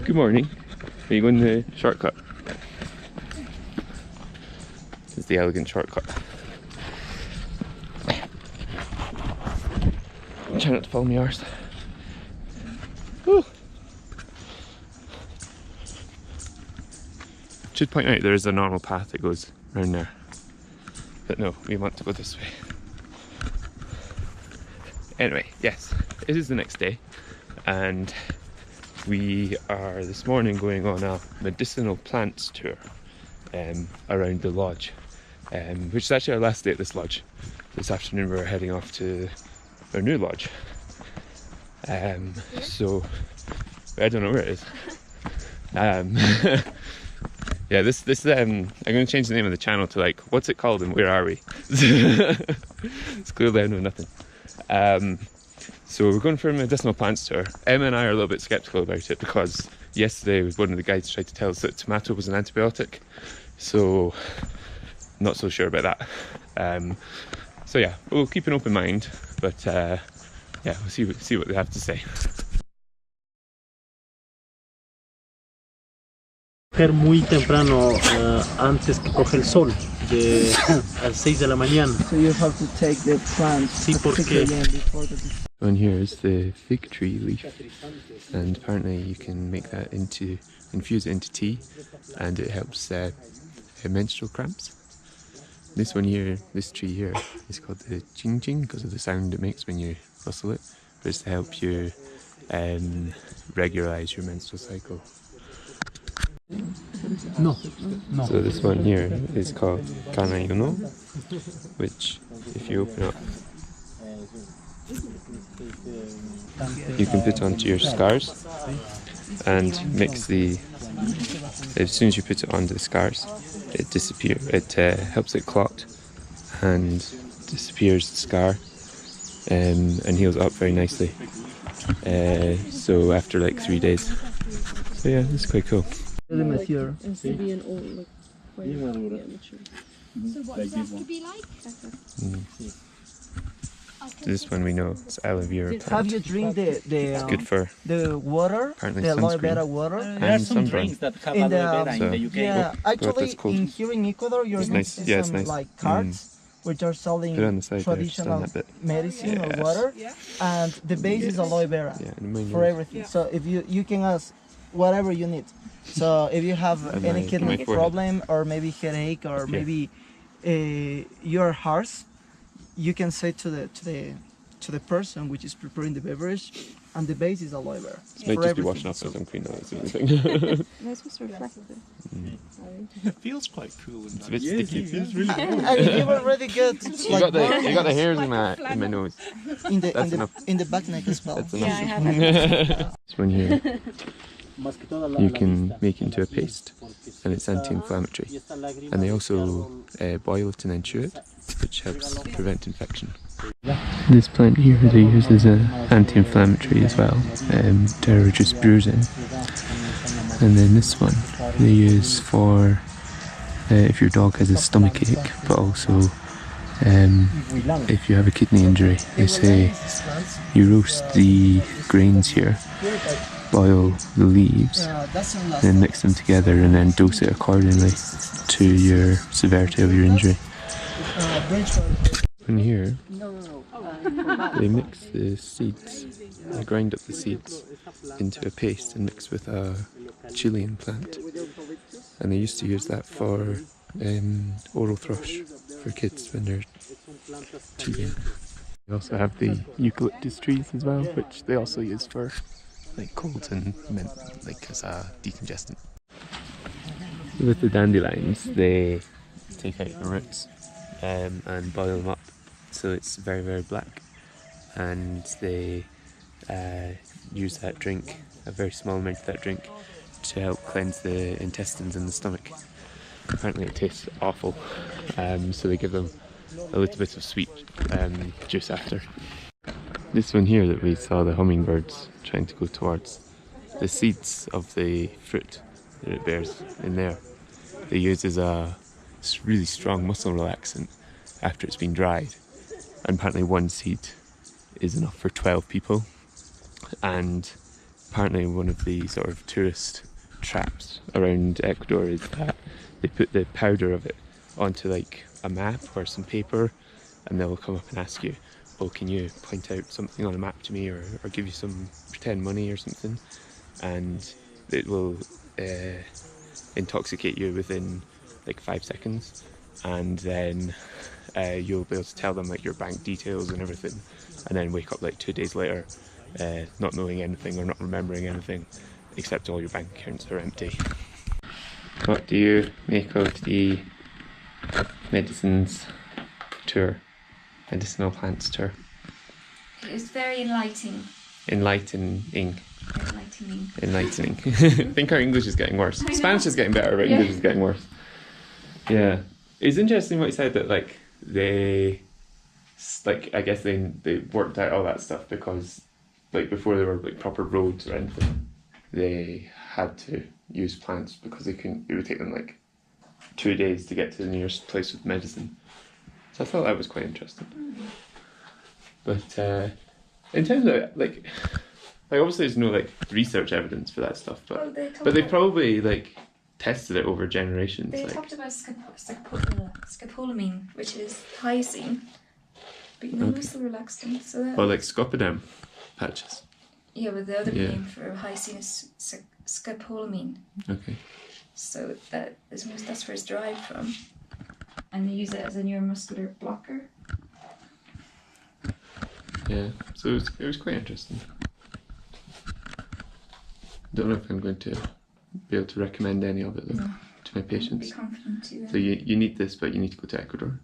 Good morning. Are you going the shortcut? This is the elegant shortcut. Try not to follow me arse. Woo. Should point out there is a normal path that goes around there. But no, we want to go this way. Anyway, yes, it is the next day and we are this morning going on a medicinal plants tour around the lodge, which is actually our last day at this lodge. This afternoon we're heading off to our new lodge. So I don't know where it is. Yeah, this I'm going to change the name of the channel to like, what's it called and where are we? It's clearly I know nothing. So we're going for a medicinal plants tour. Emma and I are a little bit skeptical about it because yesterday one of the guides tried to tell us that tomato was an antibiotic. So not so sure about that. So yeah, we'll keep an open mind, but yeah, we'll see what they have to say. Muy temprano, antes que coge el sol, de a 6 de la mañana. So you have to take the plants. Sí, porque On here is the fig tree leaf, and apparently you can make that infuse it into tea, and it helps menstrual cramps. This one here, this tree here, is called the ching ching because of the sound it makes when you rustle it, but it's to help you regularize your menstrual cycle. no. So this one here is called kanayuno, which if you open up, you can put onto your scars and mix as soon as you put it onto the scars, it disappears. It helps it clot and disappears the scar and heals up very nicely. So after like 3 days. So yeah, this is quite cool. The mature. So what does that to be like? This one we know it's aloe vera plant. Have you drink It's good for the water, apparently the aloe sunscreen. vera water? There are some drinks that have In the, aloe vera in the UK. Yeah, actually that's cold. here in Ecuador you're It's going nice. to see Yeah, it's some nice. like carts which are selling Put it on the side there, just on traditional that bit. medicine or Yes. water, and the base is aloe vera Yeah, and mine for is- everything. So if you can ask whatever you need. So if you have And any my kidney forehead. problem or maybe headache or Okay. maybe your heart, you can say to the person which is preparing the beverage, and the base is aloe vera. This might for just be everything. washing off So- with some cream, that's the only thing. No, it's supposed to reflect it. It feels quite cool. It's a bit sticky. It feels really cool. And you already get You got the hairs in my nose. That's enough. in the back neck as well. That's Yeah, I enough. have it. This one here, you can make into a paste, and it's anti-inflammatory. And they also boil it and then chew it, which helps prevent infection. This plant here they use as an anti-inflammatory as well, to reduce bruising. And then this one they use for if your dog has a stomach ache, but also if you have a kidney injury. They say you roast the grains here, boil the leaves, then mix them together and then dose it accordingly to your severity of your injury. And here they mix the seeds, they grind up the seeds into a paste and mix with a Chilean plant, and they used to use that for oral thrush for kids when they're teething. They also have the eucalyptus trees as well, which they also use for like colds and like as a decongestant. With the dandelions, they take out the roots and boil them up so it's very, very black, and they use that drink, a very small amount of that drink, to help cleanse the intestines and the stomach. Apparently it tastes awful, so they give them a little bit of sweet juice after. This one here that we saw the hummingbirds trying to go towards, the seeds of the fruit that it bears in there, they use as a really strong muscle relaxant after it's been dried. And apparently one seed is enough for 12 people, and apparently one of the sort of tourist traps around Ecuador is that they put the powder of it onto like a map or some paper, and they'll come up and ask you, oh, can you point out something on a map to me, or give you some pretend money or something, and it will intoxicate you within like 5 seconds, and then you'll be able to tell them like your bank details and everything, and then wake up like 2 days later not knowing anything or not remembering anything, except all your bank accounts are empty. What do you make of the medicines tour, medicinal plants tour? It's very enlightening. Enlightening. Enlightening. Enlightening. I think our English is getting worse. Spanish is getting better, but English is getting worse. Yeah. It's interesting what you said, that like they, like, I guess they worked out all that stuff because like before there were like proper roads or anything, they had to use plants because they couldn't, it would take them like 2 days to get to the nearest place with medicine. So I thought that was quite interesting. But in terms of like obviously there's no like research evidence for that stuff, but they probably like tested it over generations. They like, talked about scopolamine, which is hyoscine, but you know, it's the relaxant. So that, or like scopoderm patches. yeah, but the other name for hyoscine is scopolamine. Okay. So that's where it's derived from, and they use it as a neuromuscular blocker. Yeah, so it was quite interesting. Don't know if I'm going to be able to recommend any of it though, to my patients. Be confident to. So you need this, but you need to go to Ecuador.